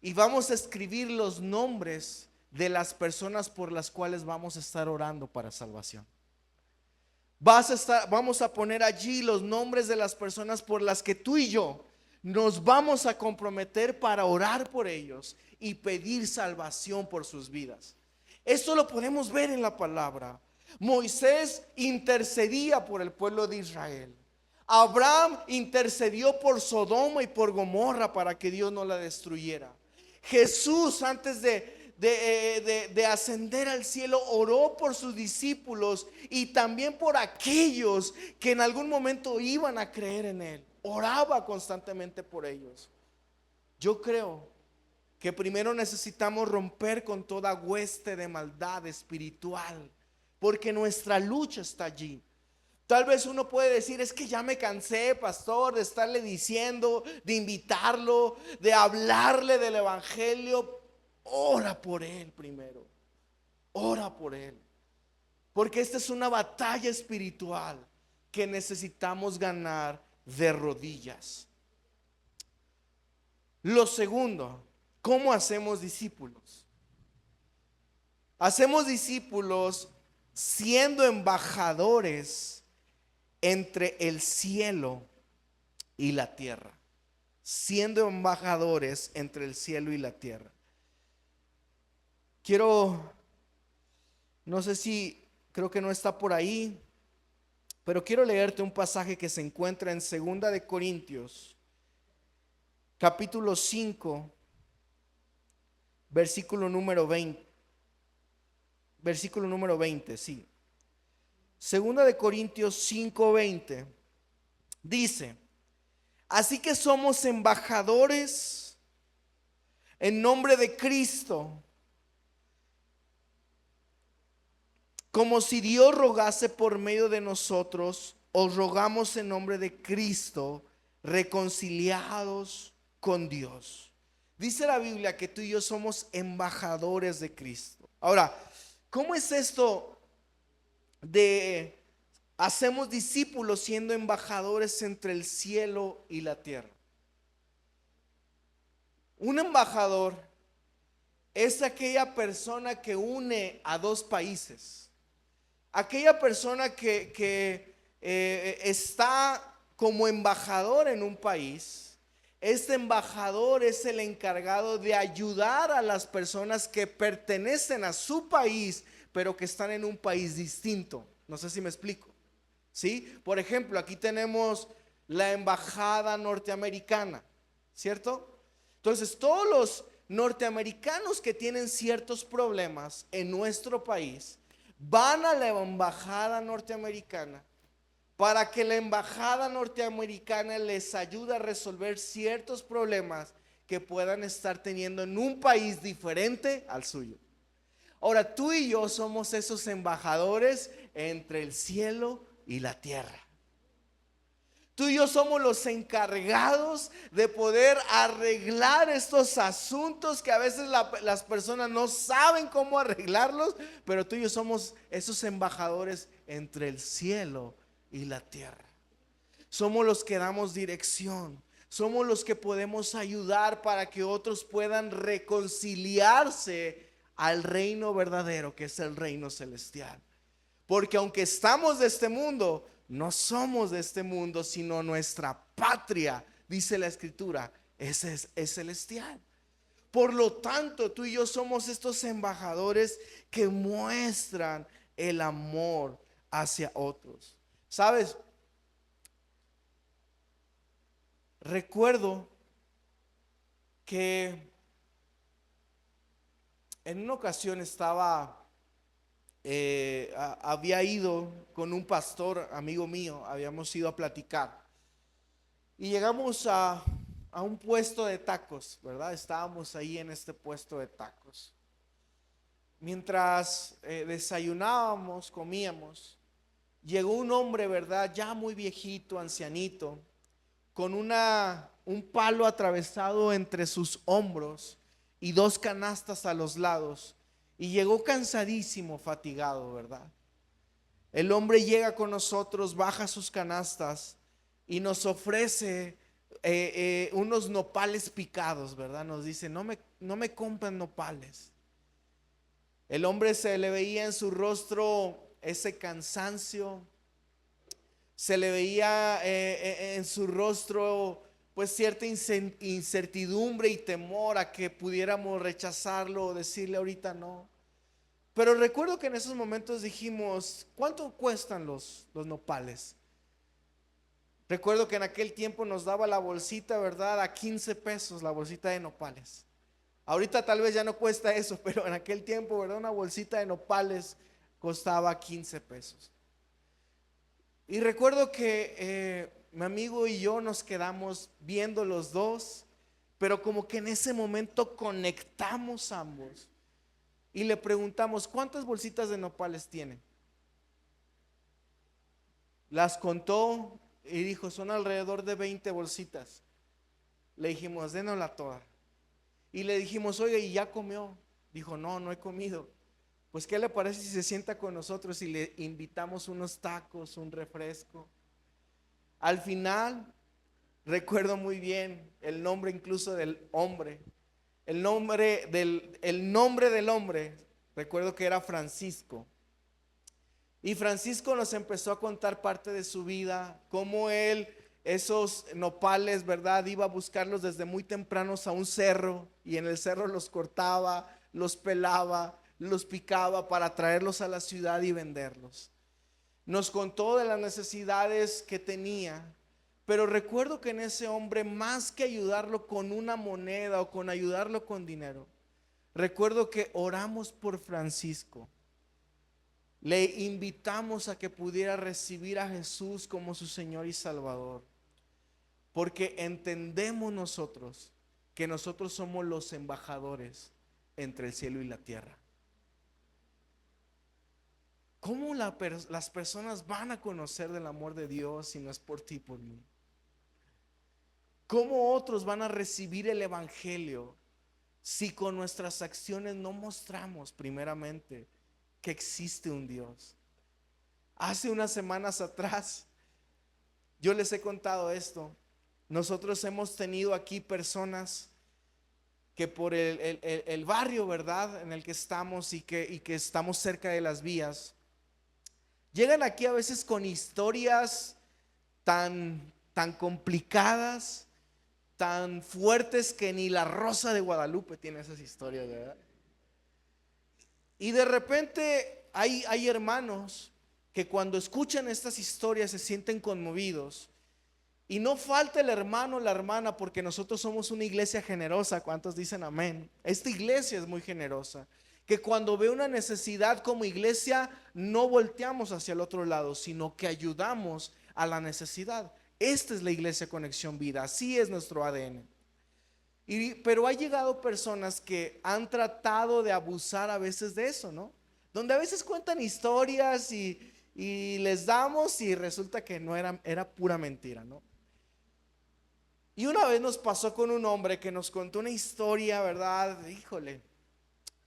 y vamos a escribir los nombres de las personas por las cuales vamos a estar orando para salvación. Vamos a poner allí los nombres de las personas por las que tú y yo nos vamos a comprometer para orar por ellos y pedir salvación por sus vidas. Esto lo podemos ver en la palabra. Moisés intercedía por el pueblo de Israel. Abraham intercedió por Sodoma y por Gomorra para que Dios no la destruyera. Jesús, antes de ascender al cielo, oró por sus discípulos y también por aquellos que en algún momento iban a creer en Él. Oraba constantemente por ellos. Yo creo que primero necesitamos romper con toda hueste de maldad espiritual, porque nuestra lucha está allí. Tal vez uno puede decir, es que ya me cansé, pastor, de estarle diciendo, de invitarlo, de hablarle del evangelio. Ora por él primero. Ora por él. Porque esta es una batalla espiritual que necesitamos ganar de rodillas. Lo segundo, ¿cómo hacemos discípulos? Hacemos discípulos siendo embajadores entre el cielo y la tierra. Siendo embajadores entre el cielo y la tierra. No sé si, creo que no está por ahí, pero quiero leerte un pasaje que se encuentra en 2 de Corintios, capítulo 5, versículo número 20. Versículo número 20, sí. 2 de Corintios 5:20 dice: así que somos embajadores en nombre de Cristo, como si Dios rogase por medio de nosotros. Os rogamos en nombre de Cristo, reconciliados con Dios. Dice la Biblia que tú y yo somos embajadores de Cristo. Ahora, ¿cómo es esto de hacemos discípulos siendo embajadores entre el cielo y la tierra? Un embajador es aquella persona que une a dos países, aquella persona que está como embajador en un país. Este embajador es el encargado de ayudar a las personas que pertenecen a su país, pero que están en un país distinto. No sé si me explico. ¿Sí? Por ejemplo, aquí tenemos la embajada norteamericana, ¿cierto? Entonces, todos los norteamericanos que tienen ciertos problemas en nuestro país van a la embajada norteamericana para que la embajada norteamericana les ayude a resolver ciertos problemas que puedan estar teniendo en un país diferente al suyo. Ahora, tú y yo somos esos embajadores entre el cielo y la tierra. Tú y yo somos los encargados de poder arreglar estos asuntos que a veces las personas no saben cómo arreglarlos, pero tú y yo somos esos embajadores entre el cielo y la tierra. Somos los que damos dirección. Somos los que podemos ayudar para que otros puedan reconciliarse al reino verdadero, que es el reino celestial. Porque aunque estamos de este mundo, no somos de este mundo, sino nuestra patria, dice la escritura, es celestial. Por lo tanto, tú y yo somos estos embajadores que muestran el amor hacia otros. ¿Sabes? Recuerdo que en una ocasión había ido con un pastor amigo mío, habíamos ido a platicar y llegamos a un puesto de tacos, ¿verdad? Estábamos ahí en este puesto de tacos. Mientras desayunábamos, comíamos, llegó un hombre, ¿verdad? Ya muy viejito, ancianito, con un palo atravesado entre sus hombros y dos canastas a los lados. Y llegó cansadísimo, fatigado, ¿verdad? El hombre llega con nosotros, baja sus canastas y nos ofrece unos nopales picados, ¿verdad? Nos dice, no me compren nopales. El hombre, se le veía en su rostro ese cansancio, se le veía en su rostro pues cierta incertidumbre y temor a que pudiéramos rechazarlo o decirle ahorita no. Pero recuerdo que en esos momentos dijimos, ¿cuánto cuestan los nopales? Recuerdo que en aquel tiempo nos daba la bolsita, ¿verdad? A 15 pesos la bolsita de nopales. Ahorita tal vez ya no cuesta eso, pero en aquel tiempo, ¿verdad? Una bolsita de nopales costaba 15 pesos. Y recuerdo que mi amigo y yo nos quedamos viendo los dos, pero como que en ese momento conectamos ambos y le preguntamos, ¿cuántas bolsitas de nopales tienen? Las contó y dijo, son alrededor de 20 bolsitas. Le dijimos, dénosla toda. Y le dijimos, oye, ¿y ya comió? Dijo, no he comido. Pues ¿qué le parece si se sienta con nosotros y le invitamos unos tacos, un refresco? Al final, recuerdo muy bien el nombre incluso del hombre. El nombre del hombre, recuerdo que era Francisco. Y Francisco nos empezó a contar parte de su vida, cómo él esos nopales, ¿verdad? Iba a buscarlos desde muy tempranos a un cerro y en el cerro los cortaba, los pelaba, los picaba para traerlos a la ciudad y venderlos. Nos contó de las necesidades que tenía, pero recuerdo que en ese hombre, más que ayudarlo con una moneda o con ayudarlo con dinero, recuerdo que oramos por Francisco. Le invitamos a que pudiera recibir a Jesús como su Señor y Salvador, porque entendemos nosotros que nosotros somos los embajadores entre el cielo y la tierra. ¿Cómo las personas van a conocer del amor de Dios si no es por ti y por mí? ¿Cómo otros van a recibir el evangelio si con nuestras acciones no mostramos primeramente que existe un Dios? Hace unas semanas atrás yo les he contado esto. Nosotros hemos tenido aquí personas que por el barrio, ¿verdad?, en el que estamos y que estamos cerca de las vías, llegan aquí a veces con historias tan complicadas, tan fuertes, que ni la Rosa de Guadalupe tiene esas historias, ¿verdad? Y de repente hay hermanos que cuando escuchan estas historias se sienten conmovidos Y no falta el hermano o la hermana, porque nosotros somos una iglesia generosa. ¿Cuántos dicen amén? Esta iglesia es muy generosa, que cuando ve una necesidad como iglesia no volteamos hacia el otro lado, sino que ayudamos a la necesidad. Esta es la iglesia Conexión Vida, así es nuestro ADN. Pero ha llegado personas que han tratado de abusar a veces de eso, ¿no? Donde a veces cuentan historias y les damos y resulta que no era pura mentira, ¿no? Y una vez nos pasó con un hombre que nos contó una historia, ¿verdad? Híjole,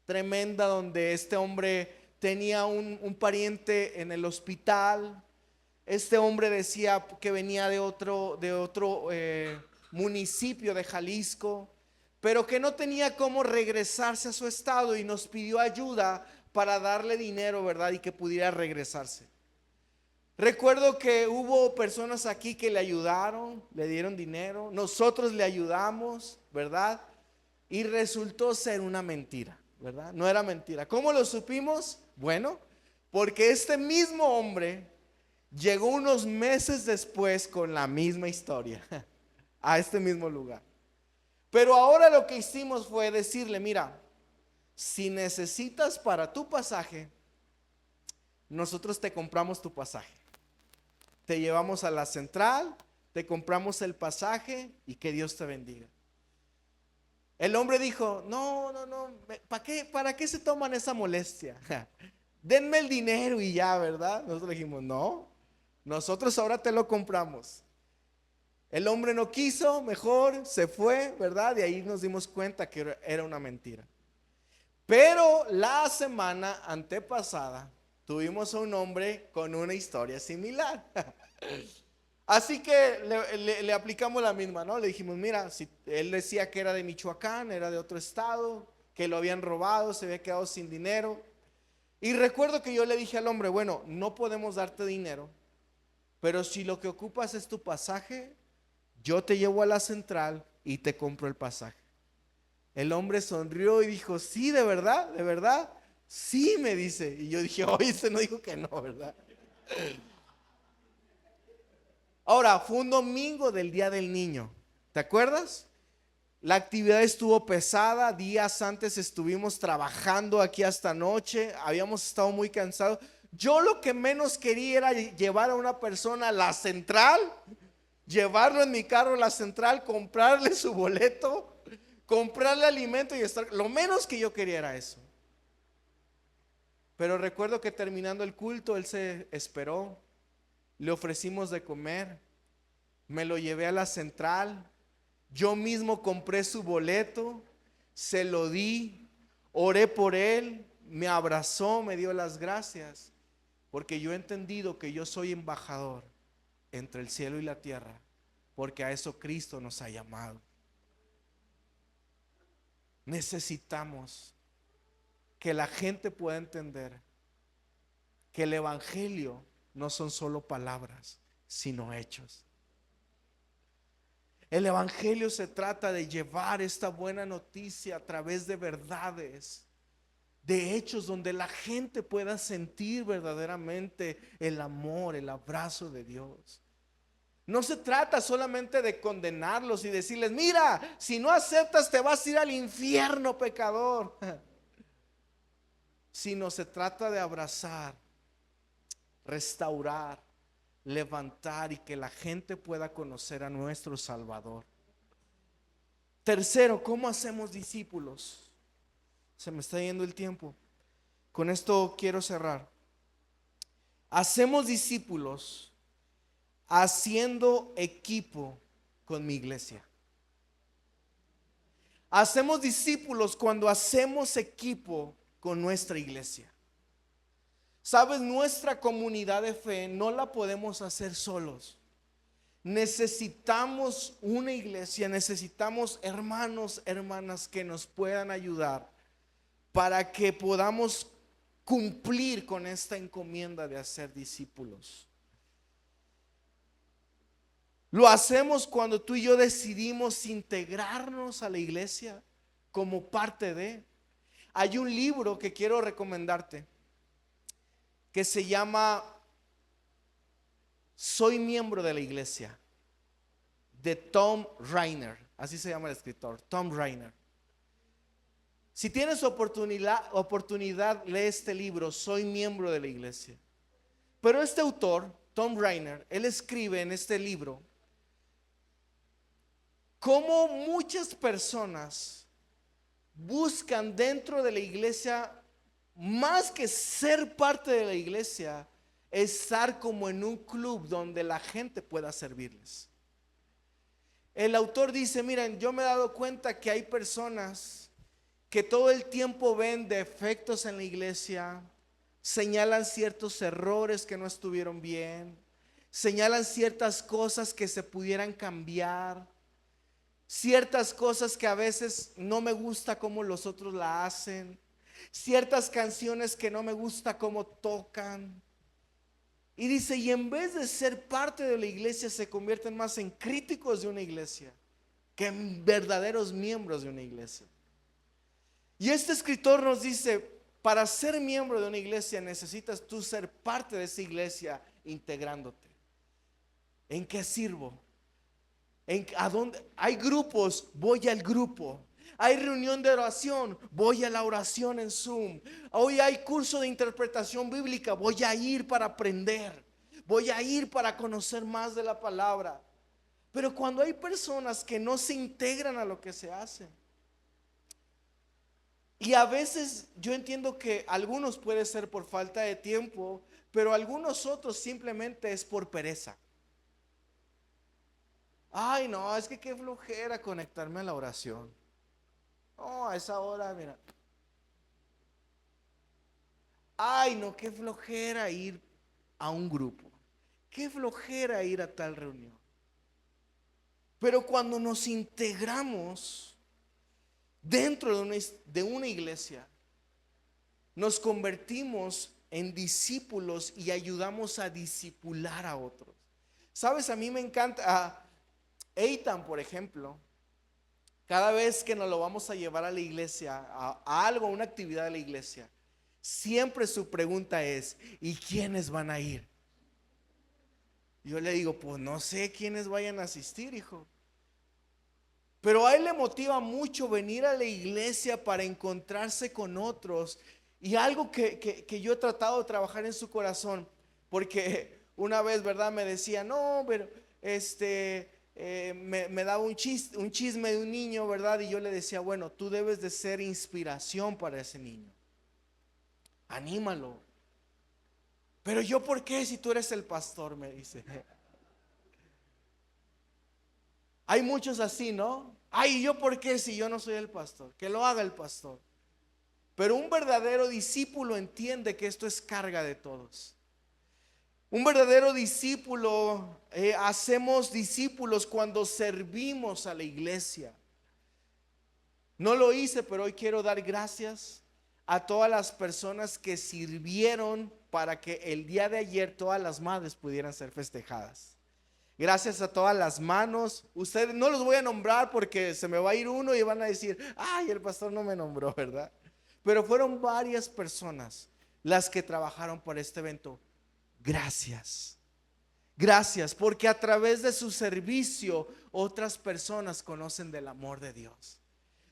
tremenda, donde este hombre tenía un pariente en el hospital. Este hombre decía que venía de otro municipio de Jalisco, pero que no tenía cómo regresarse a su estado y nos pidió ayuda para darle dinero, ¿verdad? Y que pudiera regresarse. Recuerdo que hubo personas aquí que le ayudaron, le dieron dinero, nosotros le ayudamos, ¿verdad? Y resultó ser una mentira, ¿verdad? No era mentira. ¿Cómo lo supimos? Bueno, porque este mismo hombre llegó unos meses después con la misma historia a este mismo lugar. Pero ahora lo que hicimos fue decirle: mira, si necesitas para tu pasaje, nosotros te compramos tu pasaje. Te llevamos a la central, te compramos el pasaje y que Dios te bendiga. El hombre dijo: no, ¿para qué se toman esa molestia? Denme el dinero y ya, ¿verdad? Nosotros le dijimos: no, nosotros ahora te lo compramos. El hombre no quiso, mejor se fue, ¿verdad? Y ahí nos dimos cuenta que era una mentira. Pero la semana antepasada tuvimos a un hombre con una historia similar. Así que le aplicamos la misma, ¿no? Le dijimos: mira, si él decía que era de Michoacán, era de otro estado, que lo habían robado, se había quedado sin dinero. Y recuerdo que yo le dije al hombre: bueno, no podemos darte dinero, pero si lo que ocupas es tu pasaje, yo te llevo a la central y te compro el pasaje. El hombre sonrió y dijo: sí, de verdad, sí, me dice. Y yo dije: oye, este no dijo que no, ¿verdad? Ahora, fue un domingo del Día del Niño, ¿te acuerdas? La actividad estuvo pesada, días antes estuvimos trabajando aquí hasta noche, habíamos estado muy cansados. Yo lo que menos quería era llevar a una persona a la central, llevarlo en mi carro a la central, comprarle su boleto, comprarle alimento y estar. Lo menos que yo quería era eso. Pero recuerdo que terminando el culto, él se esperó, le ofrecimos de comer, me lo llevé a la central, yo mismo compré su boleto, se lo di, oré por él, me abrazó, me dio las gracias, porque yo he entendido que yo soy embajador entre el cielo y la tierra, porque a eso Cristo nos ha llamado. Necesitamos que la gente pueda entender que el evangelio no son solo palabras, sino hechos. El evangelio se trata de llevar esta buena noticia a través de verdades, de hechos donde la gente pueda sentir verdaderamente el amor, el abrazo de Dios. No se trata solamente de condenarlos y decirles: mira, si no aceptas te vas a ir al infierno, pecador. Sino se trata de abrazar, restaurar, levantar y que la gente pueda conocer a nuestro Salvador. Tercero, ¿cómo hacemos discípulos? Se me está yendo el tiempo. Con esto quiero cerrar. Hacemos discípulos haciendo equipo con mi iglesia. Hacemos discípulos cuando hacemos equipo con nuestra iglesia. Sabes, nuestra comunidad de fe no la podemos hacer solos. Necesitamos una iglesia, necesitamos hermanos, hermanas que nos puedan ayudar para que podamos cumplir con esta encomienda de hacer discípulos. Lo hacemos cuando tú y yo decidimos integrarnos a la iglesia como parte de. Hay un libro que quiero recomendarte que se llama Soy miembro de la iglesia. de Tom Rainer. Así se llama el escritor, Tom Rainer. Si tienes oportunidad, lee este libro, Soy miembro de la iglesia. Pero este autor, Tom Rainer, él escribe en este libro cómo muchas personas buscan dentro de la iglesia, más que ser parte de la iglesia, estar como en un club donde la gente pueda servirles. El autor dice, miren, yo me he dado cuenta que hay personas que todo el tiempo ven defectos en la iglesia, señalan ciertos errores que no estuvieron bien, señalan ciertas cosas que se pudieran cambiar, ciertas cosas que a veces no me gusta cómo los otros la hacen, ciertas canciones que no me gusta cómo tocan. Y dice, y en vez de ser parte de la iglesia, se convierten más en críticos de una iglesia que en verdaderos miembros de una iglesia. Y este escritor nos dice, para ser miembro de una iglesia necesitas tú ser parte de esa iglesia integrándote. ¿En qué sirvo? ¿A dónde? Hay grupos, voy al grupo. Hay reunión de oración, voy a la oración en Zoom. Hoy hay curso de interpretación bíblica, voy a ir para aprender. Voy a ir para conocer más de la palabra. Pero cuando hay personas que no se integran a lo que se hace, y a veces yo entiendo que algunos puede ser por falta de tiempo, pero algunos otros simplemente es por pereza. Ay, no, es que qué flojera conectarme a la oración. No, a esa hora, mira. Ay, no, qué flojera ir a un grupo. Qué flojera ir a tal reunión. Pero cuando nos integramos dentro de una iglesia, nos convertimos en discípulos y ayudamos a discipular a otros. Sabes, a mí me encanta a Eitan, por ejemplo. Cada vez que nos lo vamos a llevar a la iglesia, a algo, a una actividad de la iglesia, siempre su pregunta es, ¿y quiénes van a ir? Yo le digo, pues no sé quiénes vayan a asistir, hijo. Pero a él le motiva mucho venir a la iglesia para encontrarse con otros. Y algo que yo he tratado de trabajar en su corazón, porque una vez, ¿verdad? Me decía, no, pero me daba un chisme de un niño, ¿verdad? Y yo le decía, bueno, tú debes de ser inspiración para ese niño. Anímalo. Pero yo, ¿por qué si tú eres el pastor? Me dice. Hay muchos así, ¿no? Ay, ¿yo por qué si yo no soy el pastor? Que lo haga el pastor. Pero un verdadero discípulo entiende que esto es carga de todos. Un verdadero discípulo, hacemos discípulos cuando servimos a la iglesia. No lo hice, pero hoy quiero dar gracias a todas las personas que sirvieron para que el día de ayer todas las madres pudieran ser festejadas. Gracias a todas las manos. Ustedes no los voy a nombrar porque se me va a ir uno y van a decir, ay, el pastor no me nombró, ¿verdad? Pero fueron varias personas las que trabajaron por este evento. Gracias. Gracias, porque a través de su servicio otras personas conocen del amor de Dios.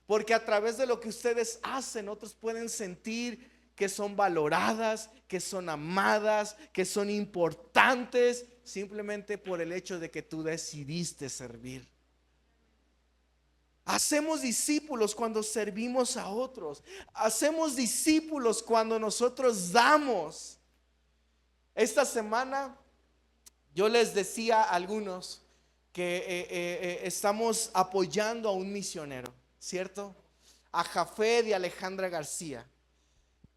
Porque a través de lo que ustedes hacen, otros pueden sentir que son valoradas, que son amadas, que son importantes, simplemente por el hecho de que tú decidiste servir. Hacemos discípulos cuando servimos a otros. Hacemos discípulos cuando nosotros damos. Esta semana yo les decía a algunos que estamos apoyando a un misionero, ¿cierto? A Jafé de Alejandra García.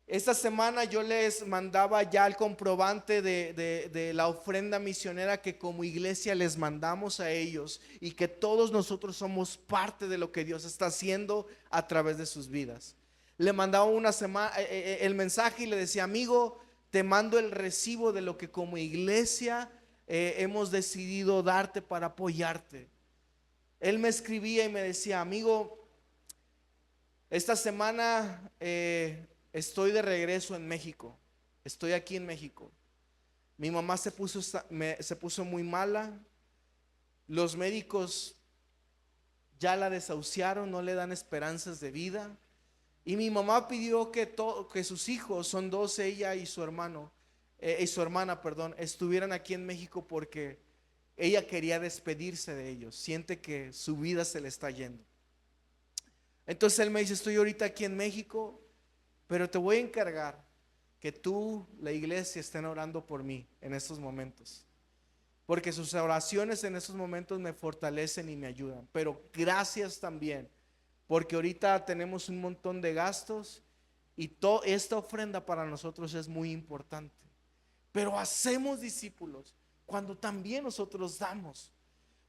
Esta semana yo les mandaba ya el comprobante de la ofrenda misionera que como iglesia les mandamos a ellos, y que todos nosotros somos parte de lo que Dios está haciendo a través de sus vidas. Le mandaba una semana el mensaje y le decía, amigo, te mando el recibo de lo que como iglesia hemos decidido darte para apoyarte. Él me escribía y me decía, amigo, esta semana estoy de regreso en México. Estoy aquí en México. Mi mamá se puso muy mala Los médicos ya la desahuciaron, no le dan esperanzas de vida. Y mi mamá pidió que sus hijos, son dos, ella y su hermano, y su hermana, perdón, estuvieran aquí en México porque ella quería despedirse de ellos. Siente que su vida se le está yendo. Entonces él me dice: estoy ahorita aquí en México, pero te voy a encargar que tú, la iglesia, estén orando por mí en estos momentos, porque sus oraciones en estos momentos me fortalecen y me ayudan. Pero gracias también, porque ahorita tenemos un montón de gastos y esta ofrenda para nosotros es muy importante. Pero hacemos discípulos cuando también nosotros damos,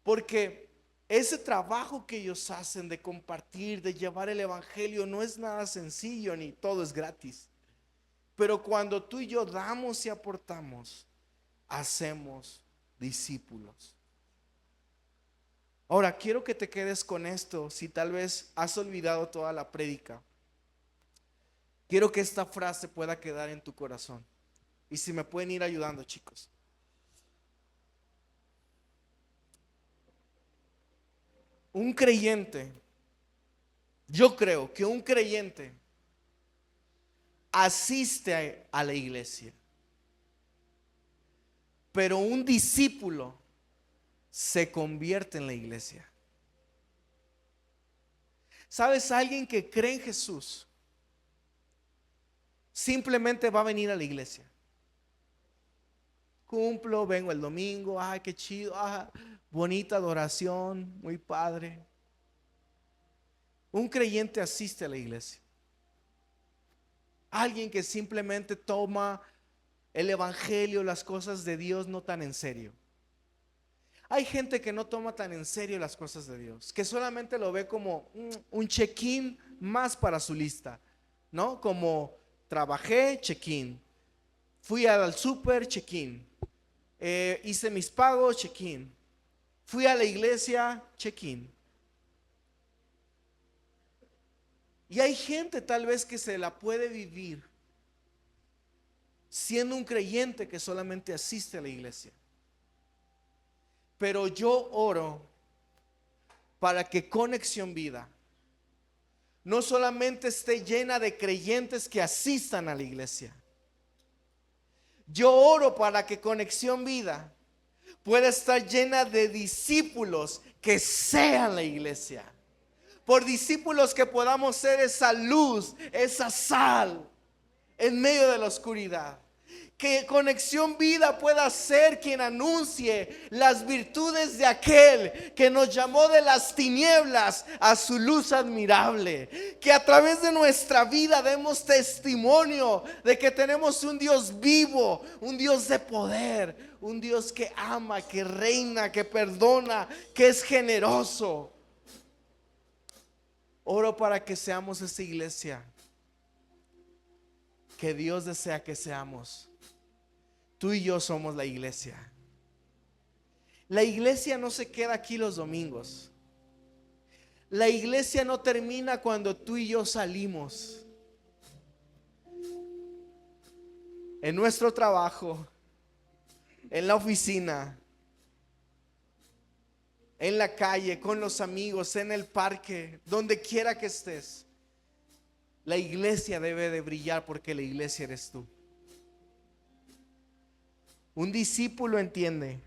porque ese trabajo que ellos hacen de compartir, de llevar el evangelio, no es nada sencillo ni todo es gratis. Pero cuando tú y yo damos y aportamos, hacemos discípulos. Ahora quiero que te quedes con esto. Si tal vez has olvidado toda la prédica, quiero que esta frase pueda quedar en tu corazón. Y si me pueden ir ayudando, chicos. Un creyente, yo creo que un creyente asiste a la iglesia, pero un discípulo se convierte en la iglesia. ¿Sabes? Alguien que cree en Jesús simplemente va a venir a la iglesia. Cumplo, vengo el domingo, ay, qué chido, bonita adoración, muy padre. Un creyente asiste a la iglesia. Alguien que simplemente toma el evangelio, las cosas de Dios no tan en serio. Hay gente que no toma tan en serio las cosas de Dios, que solamente lo ve como un check-in más para su lista, ¿no? Como trabajé, check-in. Fui al súper, check-in. Hice mis pagos, check-in. Fui a la iglesia, check-in. Y hay gente tal vez que se la puede vivir siendo un creyente que solamente asiste a la iglesia. Pero yo oro para que Conexión Vida no solamente esté llena de creyentes que asistan a la iglesia. Yo oro para que Conexión Vida pueda estar llena de discípulos que sean la iglesia. Por discípulos que podamos ser esa luz, esa sal en medio de la oscuridad. Que Conexión Vida pueda ser quien anuncie las virtudes de aquel que nos llamó de las tinieblas a su luz admirable. Que a través de nuestra vida demos testimonio de que tenemos un Dios vivo, un Dios de poder, un Dios que ama, que reina, que perdona, que es generoso. Oro para que seamos esa iglesia que Dios desea que seamos. Tú y yo somos la iglesia. La iglesia no se queda aquí los domingos. La iglesia no termina cuando tú y yo salimos. En nuestro trabajo, en la oficina, en la calle, con los amigos, en el parque, donde quiera que estés. La iglesia debe de brillar porque la iglesia eres tú. Un discípulo entiende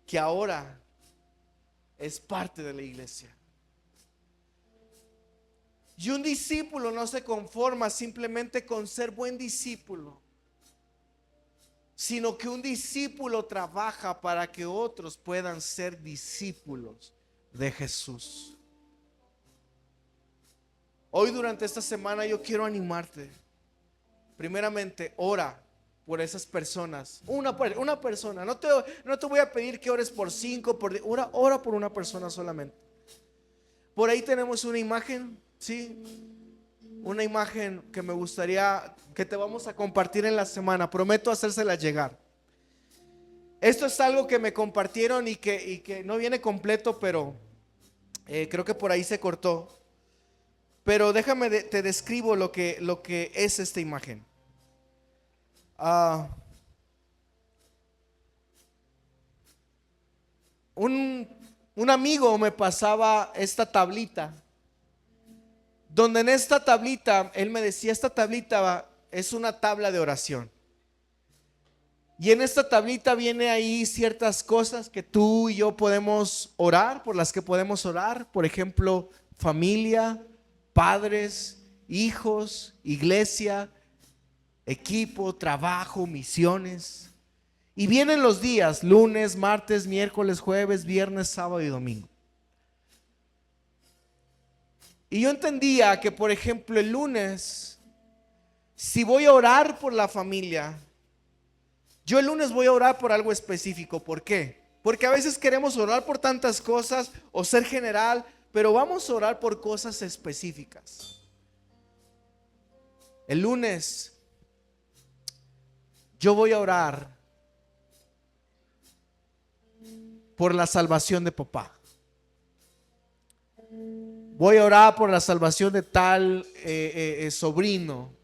que ahora es parte de la iglesia. Y un discípulo no se conforma simplemente con ser buen discípulo, sino que un discípulo trabaja para que otros puedan ser discípulos de Jesús. Hoy durante esta semana yo quiero animarte. Primeramente, ora por esas personas. Una persona. No te voy a pedir que ores por 5, ora por una persona solamente. Por ahí tenemos una imagen, ¿sí? Una imagen que me gustaría que te vamos a compartir en la semana. Prometo hacérsela llegar. Esto es algo que me compartieron y que no viene completo, pero creo que por ahí se cortó. Pero déjame te describo lo que es esta imagen. un amigo me pasaba esta tablita, donde en esta tablita, él me decía, esta tablita es una tabla de oración. Y en esta tablita viene ahí ciertas cosas que tú y yo podemos orar, por las que podemos orar. Por ejemplo, familia, padres, hijos, iglesia, equipo, trabajo, misiones. Y vienen los días, lunes, martes, miércoles, jueves, viernes, sábado y domingo. Y yo entendía que, por ejemplo, el lunes, si voy a orar por la familia, yo el lunes voy a orar por algo específico. ¿Por qué? Porque a veces queremos orar por tantas cosas o ser general, pero vamos a orar por cosas específicas. El lunes yo voy a orar por la salvación de papá. Voy a orar por la salvación de tal sobrino.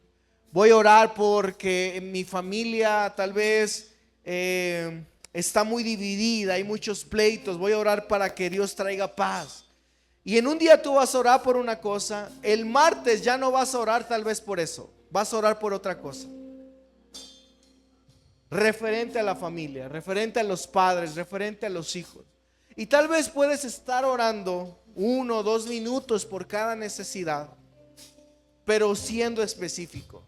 Voy a orar porque mi familia tal vez está muy dividida, hay muchos pleitos. Voy a orar para que Dios traiga paz. Y en un día tú vas a orar por una cosa, el martes ya no vas a orar tal vez por eso, vas a orar por otra cosa. Referente a la familia, referente a los padres, referente a los hijos. Y tal vez puedes estar orando 1 o 2 minutos por cada necesidad, pero siendo específico.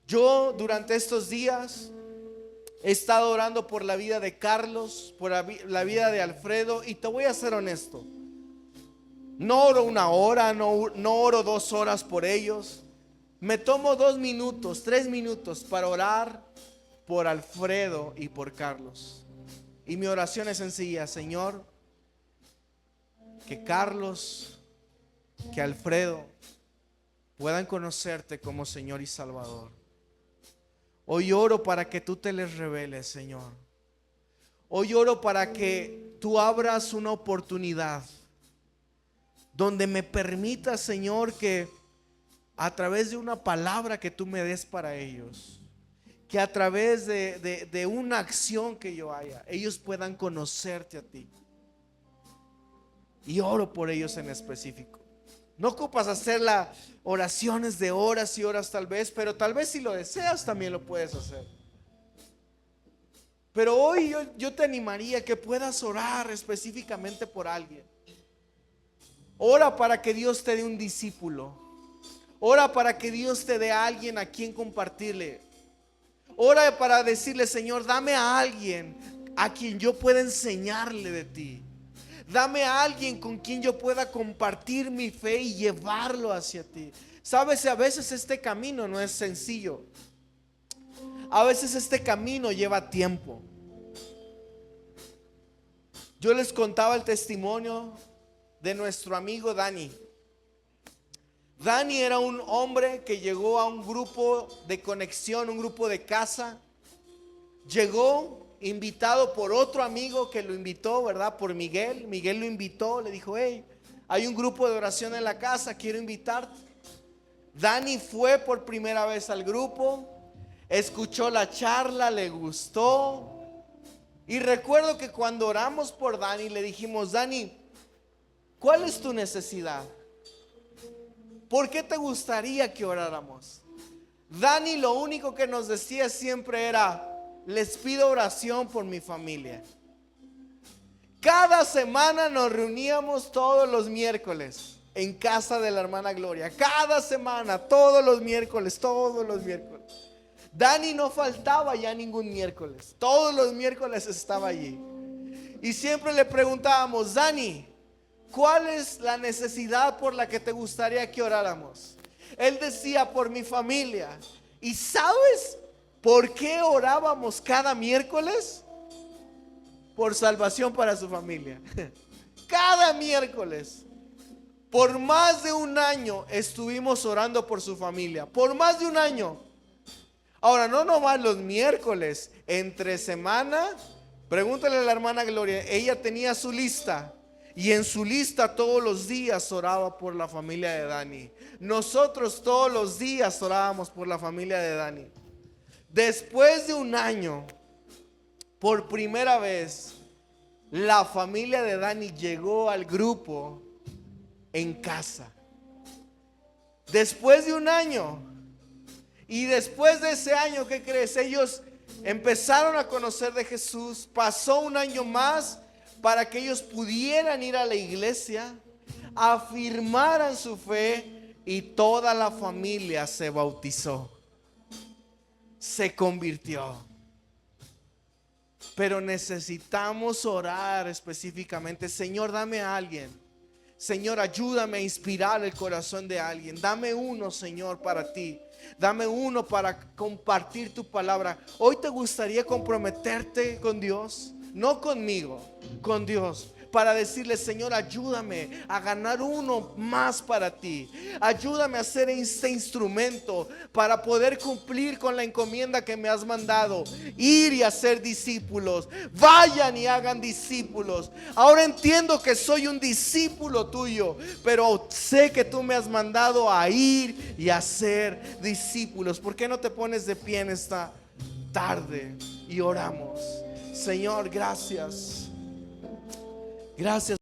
Yo durante estos días he estado orando por la vida de Carlos, por la vida de Alfredo, y te voy a ser honesto. No oro 1 hora, no oro 2 horas por ellos. Me tomo 2 minutos, 3 minutos para orar por Alfredo y por Carlos. Y mi oración es sencilla: Señor, que Carlos, que Alfredo puedan conocerte como Señor y Salvador. Hoy oro para que tú te les reveles, Señor. Hoy oro para que tú abras una oportunidad donde me permitas, Señor, que a través de una palabra que tú me des para ellos, que a través de una acción que yo haya, ellos puedan conocerte a ti. Y oro por ellos en específico. No ocupas hacer oraciones de horas y horas tal vez, pero tal vez si lo deseas también lo puedes hacer. Pero hoy yo te animaría que puedas orar específicamente por alguien. Ora para que Dios te dé un discípulo. Ora para que Dios te dé a alguien a quien compartirle. Ora para decirle: Señor, dame a alguien a quien yo pueda enseñarle de ti. Dame a alguien con quien yo pueda compartir mi fe y llevarlo hacia ti. Sabes, a veces este camino no es sencillo. A veces este camino lleva tiempo. Yo les contaba el testimonio de nuestro amigo Dani. Dani era un hombre que llegó a un grupo de conexión, un grupo de casa. Llegó invitado por otro amigo que lo invitó, ¿verdad? Por Miguel. Miguel lo invitó, le dijo: hey, hay un grupo de oración en la casa, quiero invitarte. Dani fue por primera vez al grupo, escuchó la charla, le gustó. Y recuerdo que cuando oramos por Dani, le dijimos: Dani, ¿cuál es tu necesidad? ¿Por qué te gustaría que oráramos? Dani lo único que nos decía siempre era: les pido oración por mi familia. Cada semana nos reuníamos todos los miércoles en casa de la hermana Gloria. Cada semana, todos los miércoles. Dani no faltaba ya ningún miércoles. Todos los miércoles estaba allí. Y siempre le preguntábamos: Dani, ¿cuál es la necesidad por la que te gustaría que oráramos? Él decía: por mi familia. ¿Y sabes por qué orábamos cada miércoles? Por salvación para su familia. Cada miércoles. Por más de 1 año estuvimos orando por su familia. Por más de 1 año. Ahora, no nomás los miércoles, entre semana. Pregúntale a la hermana Gloria, ella tenía su lista. Y en su lista todos los días oraba por la familia de Dani. Nosotros todos los días orábamos por la familia de Dani. Después de 1 año, por primera vez, la familia de Dani llegó al grupo en casa. Después de un año, y después de ese año, ¿qué crees? Ellos empezaron a conocer de Jesús. Pasó un año más para que ellos pudieran ir a la iglesia, afirmaran su fe, y toda la familia se bautizó, se convirtió. Pero necesitamos orar específicamente: Señor, dame a alguien. Señor, ayúdame a inspirar el corazón de alguien. Dame uno, Señor, para ti. Dame uno para compartir tu palabra. Hoy te gustaría comprometerte con Dios, no conmigo, con Dios, para decirle: Señor, ayúdame a ganar uno más para ti. Ayúdame a ser este instrumento para poder cumplir con la encomienda que me has mandado: ir y hacer discípulos. Vayan y hagan discípulos. Ahora entiendo que soy un discípulo tuyo, pero sé que tú me has mandado a ir y hacer discípulos. ¿Por qué no te pones de pie en esta tarde y oramos? Señor, gracias. Gracias.